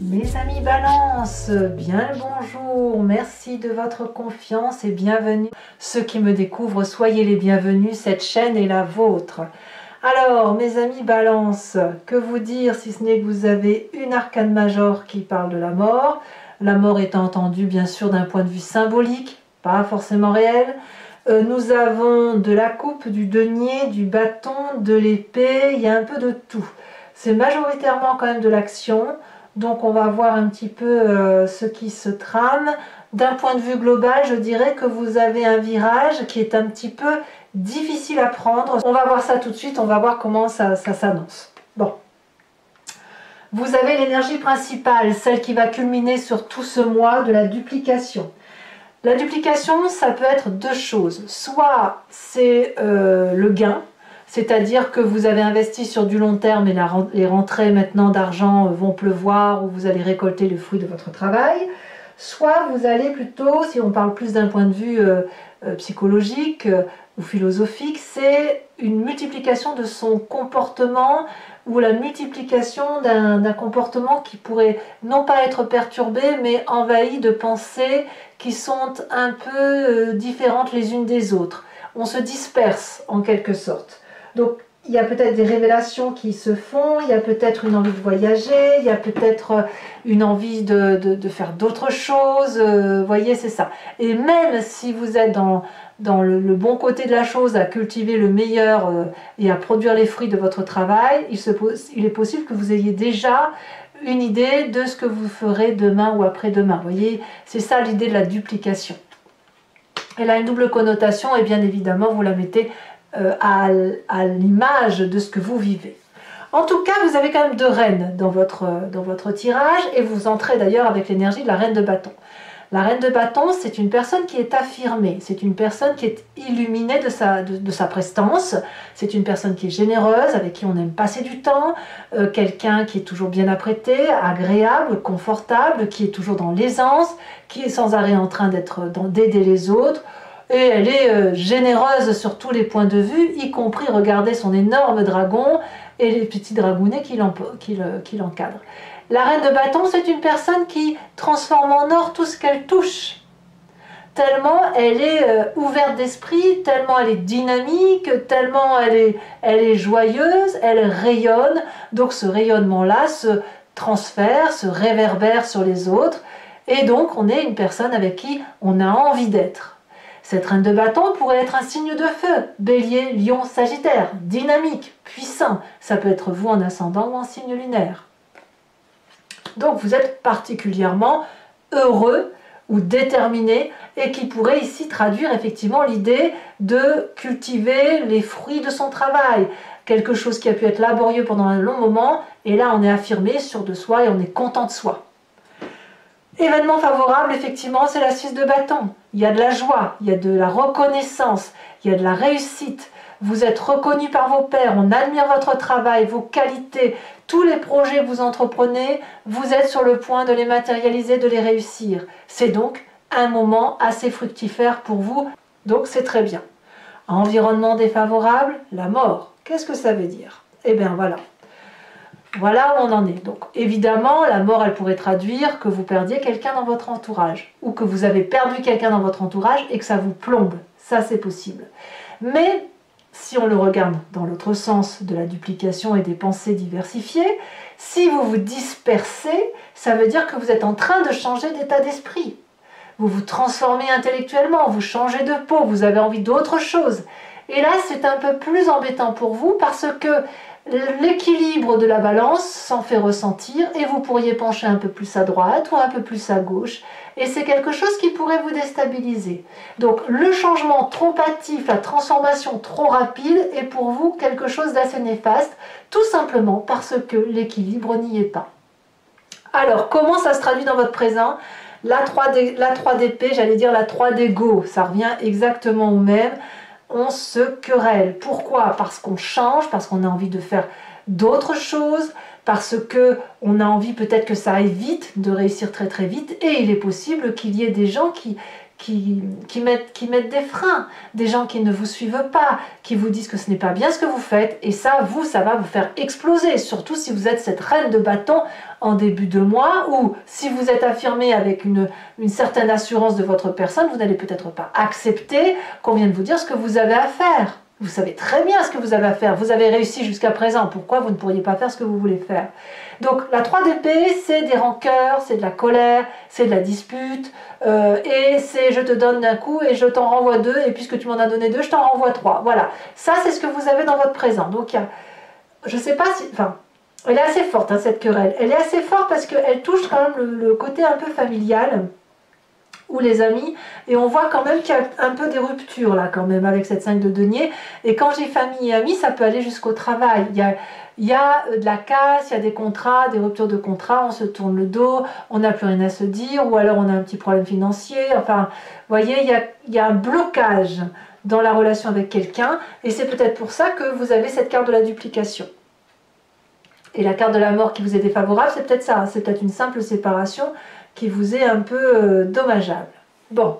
Mes amis Balance, bien le bonjour, merci de votre confiance et bienvenue. Ceux qui me découvrent, soyez les bienvenus, cette chaîne est la vôtre. Alors mes amis Balance, que vous dire si ce n'est que vous avez une arcane majeure qui parle de la mort étant entendue bien sûr d'un point de vue symbolique, pas forcément réel. Nous avons de la coupe, du denier, du bâton, de l'épée, il y a un peu de tout. C'est majoritairement quand même de l'action. Donc on va voir un petit peu ce qui se trame. D'un point de vue global, je dirais que vous avez un virage qui est un petit peu difficile à prendre. On va voir ça tout de suite, on va voir comment ça s'annonce. Bon. Vous avez l'énergie principale, celle qui va culminer sur tout ce mois de la duplication. La duplication, ça peut être deux choses. Soit c'est le gain, c'est-à-dire que vous avez investi sur du long terme et les rentrées maintenant d'argent vont pleuvoir ou vous allez récolter le fruit de votre travail. Soit vous allez plutôt, si on parle plus d'un point de vue psychologique ou philosophique, c'est une multiplication de son comportement ou la multiplication d'un comportement qui pourrait non pas être perturbé mais envahi de pensées qui sont un peu différentes les unes des autres. On se disperse en quelque sorte. Donc, il y a peut-être des révélations qui se font, il y a peut-être une envie de voyager, il y a peut-être une envie de faire d'autres choses, voyez, c'est ça. Et même si vous êtes dans le bon côté de la chose, à cultiver le meilleur et à produire les fruits de votre travail, il est possible que vous ayez déjà une idée de ce que vous ferez demain ou après-demain. Vous voyez, c'est ça l'idée de la duplication. Elle a une double connotation et bien évidemment, vous la mettez à l'image de ce que vous vivez. En tout cas, vous avez quand même deux reines dans votre tirage et vous entrez d'ailleurs avec l'énergie de la reine de bâton. La reine de bâton, c'est une personne qui est affirmée, c'est une personne qui est illuminée de sa prestance, c'est une personne qui est généreuse, avec qui on aime passer du temps, quelqu'un qui est toujours bien apprêté, agréable, confortable, qui est toujours dans l'aisance, qui est sans arrêt en train d'aider les autres. Et elle est généreuse sur tous les points de vue, y compris regarder son énorme dragon et les petits dragounets qui l'encadrent. La reine de bâton, c'est une personne qui transforme en or tout ce qu'elle touche. Tellement elle est ouverte d'esprit, tellement elle est dynamique, tellement elle est joyeuse, elle rayonne. Donc ce rayonnement-là se transfère, se réverbère sur les autres. Et donc on est une personne avec qui on a envie d'être. Cette reine de bâton pourrait être un signe de feu, bélier, lion, sagittaire, dynamique, puissant. Ça peut être vous en ascendant ou en signe lunaire. Donc vous êtes particulièrement heureux ou déterminé et qui pourrait ici traduire effectivement l'idée de cultiver les fruits de son travail. Quelque chose qui a pu être laborieux pendant un long moment et là on est affirmé, sûr de soi et on est content de soi. Événement favorable, effectivement, c'est la 6 de bâton. Il y a de la joie, il y a de la reconnaissance, il y a de la réussite. Vous êtes reconnu par vos pairs, on admire votre travail, vos qualités, tous les projets que vous entreprenez, vous êtes sur le point de les matérialiser, de les réussir. C'est donc un moment assez fructifère pour vous, donc c'est très bien. Environnement défavorable, la mort. Qu'est-ce que ça veut dire? Eh bien voilà. Voilà où on en est. Donc évidemment, la mort, elle pourrait traduire que vous perdiez quelqu'un dans votre entourage ou que vous avez perdu quelqu'un dans votre entourage et que ça vous plombe. Ça, c'est possible. Mais si on le regarde dans l'autre sens de la duplication et des pensées diversifiées, si vous vous dispersez, ça veut dire que vous êtes en train de changer d'état d'esprit. Vous vous transformez intellectuellement, vous changez de peau, vous avez envie d'autre chose. Et là, c'est un peu plus embêtant pour vous parce que l'équilibre de la balance s'en fait ressentir et vous pourriez pencher un peu plus à droite ou un peu plus à gauche et c'est quelque chose qui pourrait vous déstabiliser. Donc le changement trop hâtif, la transformation trop rapide est pour vous quelque chose d'assez néfaste, tout simplement parce que l'équilibre n'y est pas. Alors comment ça se traduit dans votre présent? La 3 d'épée, j'allais dire la 3 d'ego, ça revient exactement au même. On se querelle. Pourquoi? Parce qu'on change, parce qu'on a envie de faire d'autres choses, parce qu'on a envie peut-être que ça aille vite, de réussir très très vite, et il est possible qu'il y ait des gens qui mettent des freins, des gens qui ne vous suivent pas, qui vous disent que ce n'est pas bien ce que vous faites, et ça, ça va vous faire exploser, surtout si vous êtes cette reine de bâton en début de mois, ou si vous êtes affirmé avec une certaine assurance de votre personne, vous n'allez peut-être pas accepter qu'on vienne vous dire ce que vous avez à faire. Vous savez très bien ce que vous avez à faire, vous avez réussi jusqu'à présent, pourquoi vous ne pourriez pas faire ce que vous voulez faire? Donc la 3 d'épée, c'est des rancœurs, c'est de la colère, c'est de la dispute, et c'est je te donne d'un coup et je t'en renvoie 2, et puisque tu m'en as donné 2, je t'en renvoie 3. Voilà, ça c'est ce que vous avez dans votre présent. Donc je ne sais pas si... Enfin, elle est assez forte, hein, cette querelle. Elle est assez forte parce qu'elle touche quand même le côté un peu familial, ou les amis, et on voit quand même qu'il y a un peu des ruptures là quand même avec cette 5 de denier, et quand j'ai famille et amis, ça peut aller jusqu'au travail, il y a de la casse, il y a des contrats, des ruptures de contrats, on se tourne le dos, on n'a plus rien à se dire, ou alors on a un petit problème financier, enfin, vous voyez, il y a un blocage dans la relation avec quelqu'un, et c'est peut-être pour ça que vous avez cette carte de la duplication. Et la carte de la mort qui vous est défavorable, c'est peut-être ça, c'est peut-être une simple séparation qui vous est un peu dommageable. Bon,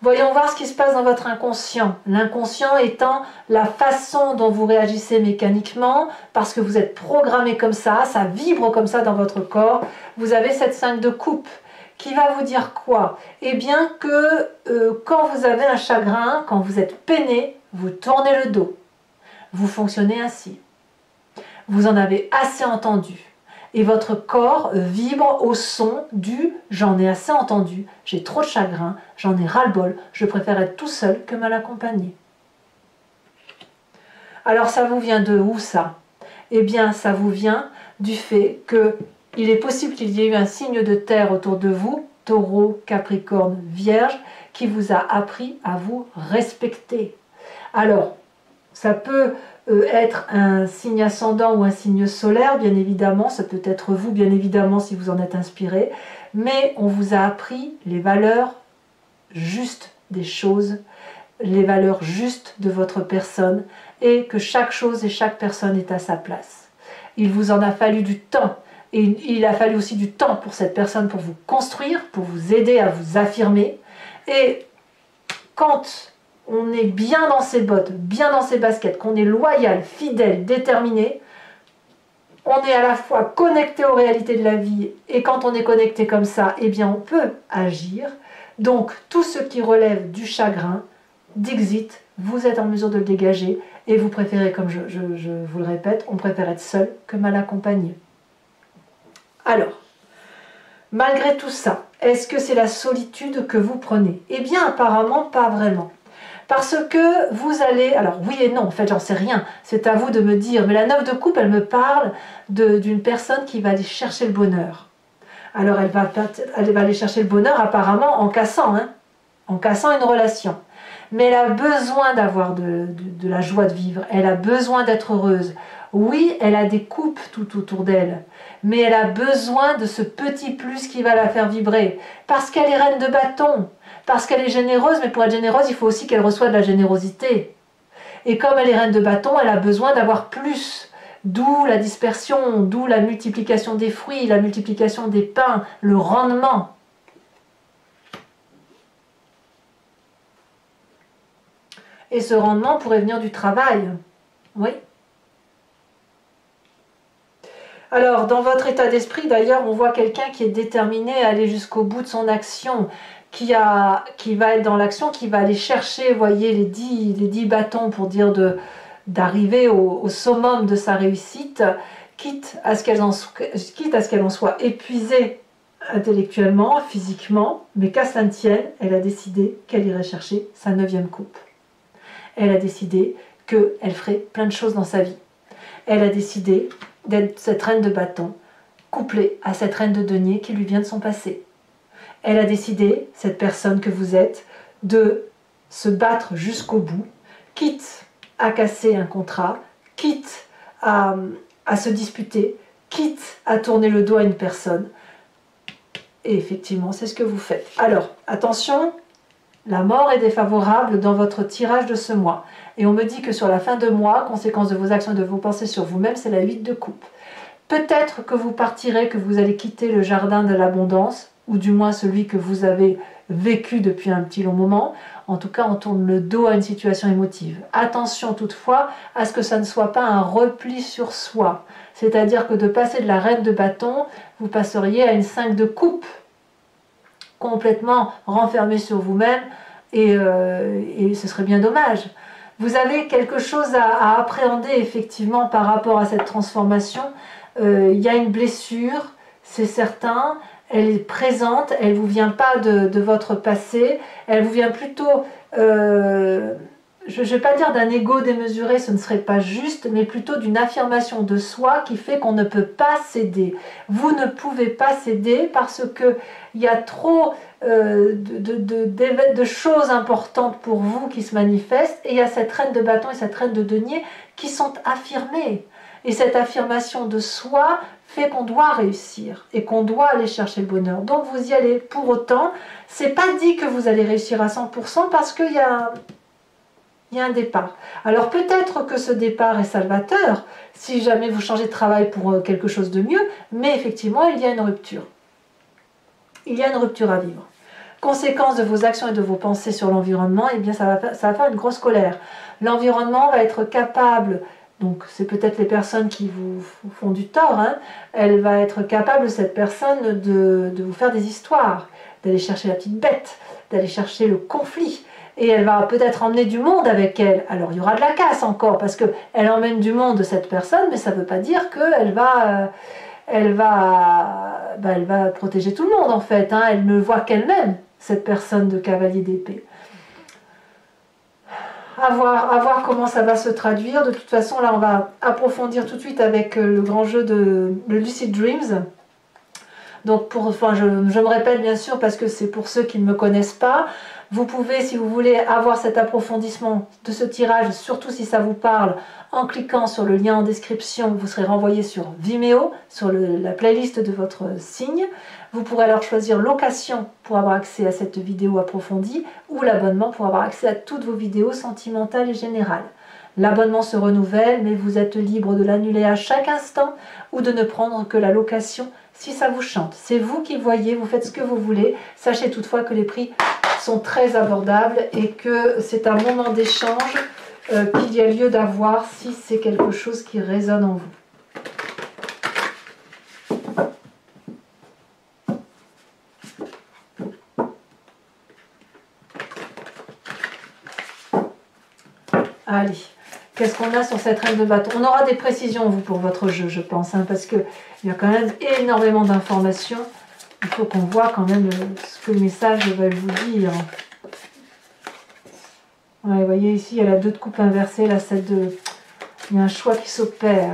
voyons voir ce qui se passe dans votre inconscient. L'inconscient étant la façon dont vous réagissez mécaniquement, parce que vous êtes programmé comme ça vibre comme ça dans votre corps. Vous avez cette 5 de coupe qui va vous dire quoi? Eh bien que quand vous avez un chagrin, quand vous êtes peiné, vous tournez le dos. Vous fonctionnez ainsi. Vous en avez assez entendu. Et votre corps vibre au son du « j'en ai assez entendu, j'ai trop de chagrin, j'en ai ras-le-bol, je préfère être tout seul que mal accompagné ». Alors ça vous vient de où ça? Eh bien ça vous vient du fait qu'il est possible qu'il y ait eu un signe de terre autour de vous, Taureau, Capricorne, Vierge, qui vous a appris à vous respecter. Alors, ça peut être un signe ascendant ou un signe solaire, bien évidemment, ça peut être vous, bien évidemment, si vous en êtes inspiré, mais on vous a appris les valeurs justes des choses, les valeurs justes de votre personne, et que chaque chose et chaque personne est à sa place. Il vous en a fallu du temps, et il a fallu aussi du temps pour cette personne pour vous construire, pour vous aider à vous affirmer, et quand on est bien dans ses bottes, bien dans ses baskets, qu'on est loyal, fidèle, déterminé, on est à la fois connecté aux réalités de la vie, et quand on est connecté comme ça, eh bien on peut agir. Donc tout ce qui relève du chagrin, d'exit, vous êtes en mesure de le dégager, et vous préférez, comme je vous le répète, on préfère être seul que mal accompagné. Alors, malgré tout ça, est-ce que c'est la solitude que vous prenez? Eh bien apparemment pas vraiment. Parce que vous allez, alors oui et non, en fait j'en sais rien, c'est à vous de me dire, mais la 9 de coupe, elle me parle d'une personne qui va aller chercher le bonheur. Alors elle va aller chercher le bonheur apparemment en cassant une relation. Mais elle a besoin d'avoir de la joie de vivre, elle a besoin d'être heureuse. Oui, elle a des coupes tout autour d'elle, mais elle a besoin de ce petit plus qui va la faire vibrer, parce qu'elle est reine de bâton. Parce qu'elle est généreuse, mais pour être généreuse, il faut aussi qu'elle reçoive de la générosité. Et comme elle est reine de bâton, elle a besoin d'avoir plus. D'où la dispersion, d'où la multiplication des fruits, la multiplication des pains, le rendement. Et ce rendement pourrait venir du travail. Oui. Alors, dans votre état d'esprit, d'ailleurs, on voit quelqu'un qui est déterminé à aller jusqu'au bout de son action, qui va être dans l'action, qui va aller chercher, vous voyez, les 10 bâtons pour dire d'arriver au summum de sa réussite, quitte à ce qu'elle en soit épuisée intellectuellement, physiquement, mais qu'à cela ne tienne, elle a décidé qu'elle irait chercher sa 9e coupe. Elle a décidé qu'elle ferait plein de choses dans sa vie. Elle a décidé d'être cette reine de bâton, couplée à cette reine de denier qui lui vient de son passé. Elle a décidé, cette personne que vous êtes, de se battre jusqu'au bout, quitte à casser un contrat, quitte à se disputer, quitte à tourner le dos à une personne. Et effectivement, c'est ce que vous faites. Alors, attention, la mort est défavorable dans votre tirage de ce mois. Et on me dit que sur la fin de mois, conséquence de vos actions et de vos pensées sur vous-même, c'est la 8 de coupe. Peut-être que vous partirez, que vous allez quitter le jardin de l'abondance, ou du moins celui que vous avez vécu depuis un petit long moment. En tout cas, on tourne le dos à une situation émotive. Attention toutefois à ce que ça ne soit pas un repli sur soi. C'est-à-dire que de passer de la reine de bâton, vous passeriez à une 5 de coupe, complètement renfermé sur vous-même, et ce serait bien dommage. Vous avez quelque chose à appréhender effectivement par rapport à cette transformation. Il y a une blessure, c'est certain, elle est présente, elle ne vous vient pas de votre passé, elle vous vient plutôt, je ne vais pas dire d'un ego démesuré, ce ne serait pas juste, mais plutôt d'une affirmation de soi qui fait qu'on ne peut pas céder. Vous ne pouvez pas céder parce qu'il y a trop de choses importantes pour vous qui se manifestent, et il y a cette reine de bâton et cette reine de denier qui sont affirmées. Et cette affirmation de soi fait qu'on doit réussir et qu'on doit aller chercher le bonheur. Donc vous y allez. Pour autant, c'est pas dit que vous allez réussir à 100% parce qu'il y a un départ. Alors peut-être que ce départ est salvateur si jamais vous changez de travail pour quelque chose de mieux, mais effectivement il y a une rupture. Il y a une rupture à vivre. Conséquence de vos actions et de vos pensées sur l'environnement, eh bien ça va faire une grosse colère. L'environnement va être capable, donc c'est peut-être les personnes qui vous font du tort, hein, elle va être capable, cette personne, de vous faire des histoires, d'aller chercher la petite bête, d'aller chercher le conflit. Et elle va peut-être emmener du monde avec elle. Alors il y aura de la casse encore, parce qu'elle emmène du monde, cette personne, mais ça ne veut pas dire qu'elle va... elle va protéger tout le monde en fait, hein. Elle ne voit qu'elle-même, cette personne de cavalier d'épée. À voir comment ça va se traduire. De toute façon, là on va approfondir tout de suite avec le grand jeu de Lucid Dreams. Donc je me répète bien sûr parce que c'est pour ceux qui ne me connaissent pas. Vous pouvez, si vous voulez, avoir cet approfondissement de ce tirage, surtout si ça vous parle, en cliquant sur le lien en description, vous serez renvoyé sur Vimeo, sur la playlist de votre signe. Vous pourrez alors choisir location pour avoir accès à cette vidéo approfondie ou l'abonnement pour avoir accès à toutes vos vidéos sentimentales et générales. L'abonnement se renouvelle, mais vous êtes libre de l'annuler à chaque instant ou de ne prendre que la location si ça vous chante. C'est vous qui voyez, vous faites ce que vous voulez. Sachez toutefois que les prix sont très abordables et que c'est un moment d'échange qu'il y a lieu d'avoir si c'est quelque chose qui résonne en vous. Allez, qu'est-ce qu'on a sur cette reine de bâton? On aura des précisions, vous, pour votre jeu, je pense, hein, parce qu'il y a quand même énormément d'informations. Il faut qu'on voit quand même ce que le message va vous dire. Ouais, vous voyez ici, il y a la 2 de coupe inversée, la 7 de... Il y a un choix qui s'opère.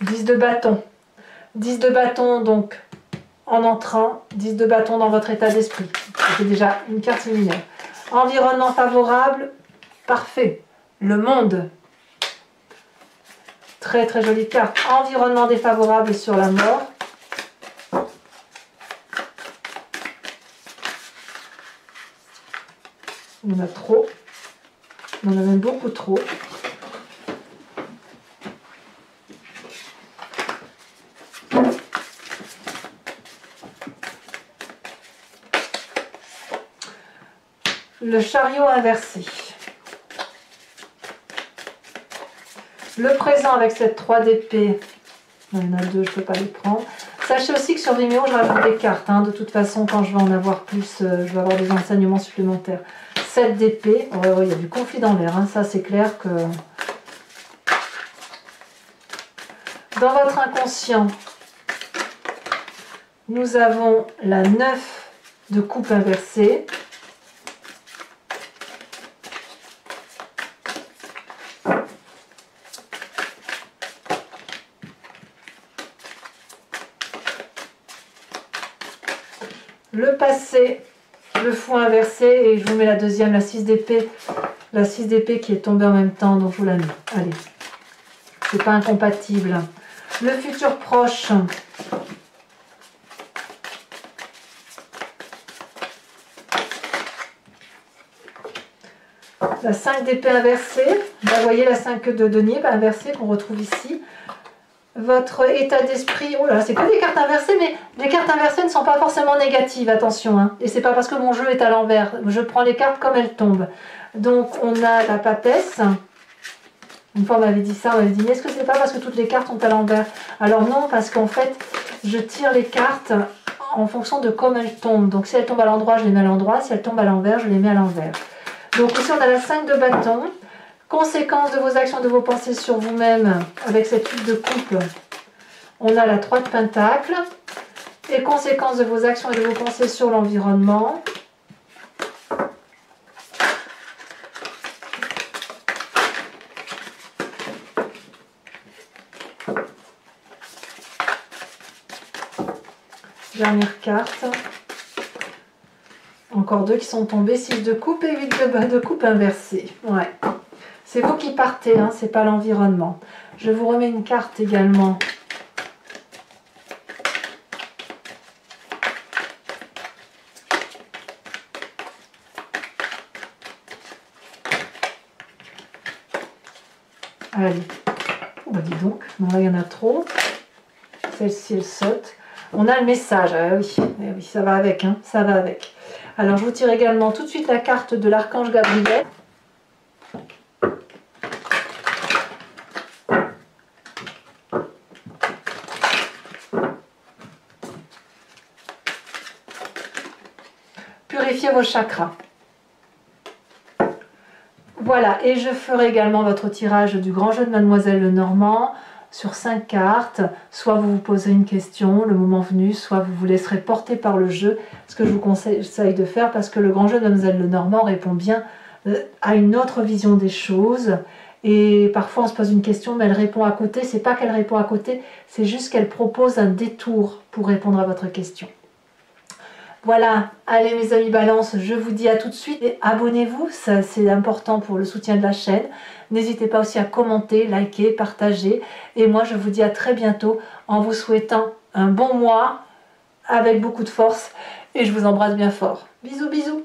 Dix de bâton. 10 de bâton, donc, en entrant, 10 de bâton dans votre état d'esprit. C'est déjà une carte lumière. Environnement favorable, parfait. Le monde. Très très jolie carte. Environnement défavorable sur la mort. Il y en a trop. Il y en a même beaucoup trop. Le chariot inversé. Le présent avec cette 3 d'épée. Il y en a 2, je ne peux pas les prendre. Sachez aussi que sur Vimeo, je rajoute des cartes. Hein. De toute façon, quand je vais en avoir plus, je vais avoir des enseignements supplémentaires. 7 d'épée. Oh, il y a du conflit dans l'air. Hein. Ça, c'est clair que... Dans votre inconscient, nous avons la 9 de coupe inversée. Le passé, le fou inversé, et je vous mets la deuxième, la 6 d'épée. La 6 d'épée qui est tombée en même temps, donc je vous la mets. Allez, c'est pas incompatible. Le futur proche. la 5 d'épée inversée. Là, vous voyez la 5 de denier inversée qu'on retrouve ici. Votre état d'esprit, oh là, c'est que des cartes inversées, mais les cartes inversées ne sont pas forcément négatives, attention, hein. Et c'est pas parce que mon jeu est à l'envers, je prends les cartes comme elles tombent. Donc on a la papesse. Une fois on m'avait dit ça, on m'avait dit, est-ce que c'est pas parce que toutes les cartes sont à l'envers? Alors non, parce qu'en fait, je tire les cartes en fonction de comment elles tombent. Donc si elles tombent à l'endroit, je les mets à l'endroit, si elles tombent à l'envers, je les mets à l'envers. Donc ici on a la 5 de bâton. Conséquence de vos actions, de vos pensées sur vous-même avec cette huile de coupe, on a la 3 de pentacle. Et conséquence de vos actions et de vos pensées sur l'environnement. Dernière carte. Encore 2 qui sont tombés, 6 de coupe et 8 de coupe inversée. Ouais. C'est vous qui partez, hein, c'est pas l'environnement. Je vous remets une carte également. Allez. Oh bah dis donc, non là il y en a trop. Celle-ci elle saute. On a le message, ah oui, eh oui, ça va avec, hein, ça va avec. Alors je vous tire également tout de suite la carte de l'archange Gabriel. Purifiez vos chakras. Voilà, et je ferai également votre tirage du grand jeu de Mademoiselle Lenormand sur 5 cartes. Soit vous vous posez une question le moment venu, soit vous vous laisserez porter par le jeu, ce que je vous conseille de faire parce que le grand jeu de Mademoiselle Lenormand répond bien à une autre vision des choses. Et parfois on se pose une question mais elle répond à côté. C'est pas qu'elle répond à côté, c'est juste qu'elle propose un détour pour répondre à votre question. Voilà, allez mes amis Balance, je vous dis à tout de suite et abonnez-vous, c'est important pour le soutien de la chaîne. N'hésitez pas aussi à commenter, liker, partager. Et moi je vous dis à très bientôt en vous souhaitant un bon mois avec beaucoup de force et je vous embrasse bien fort. Bisous bisous.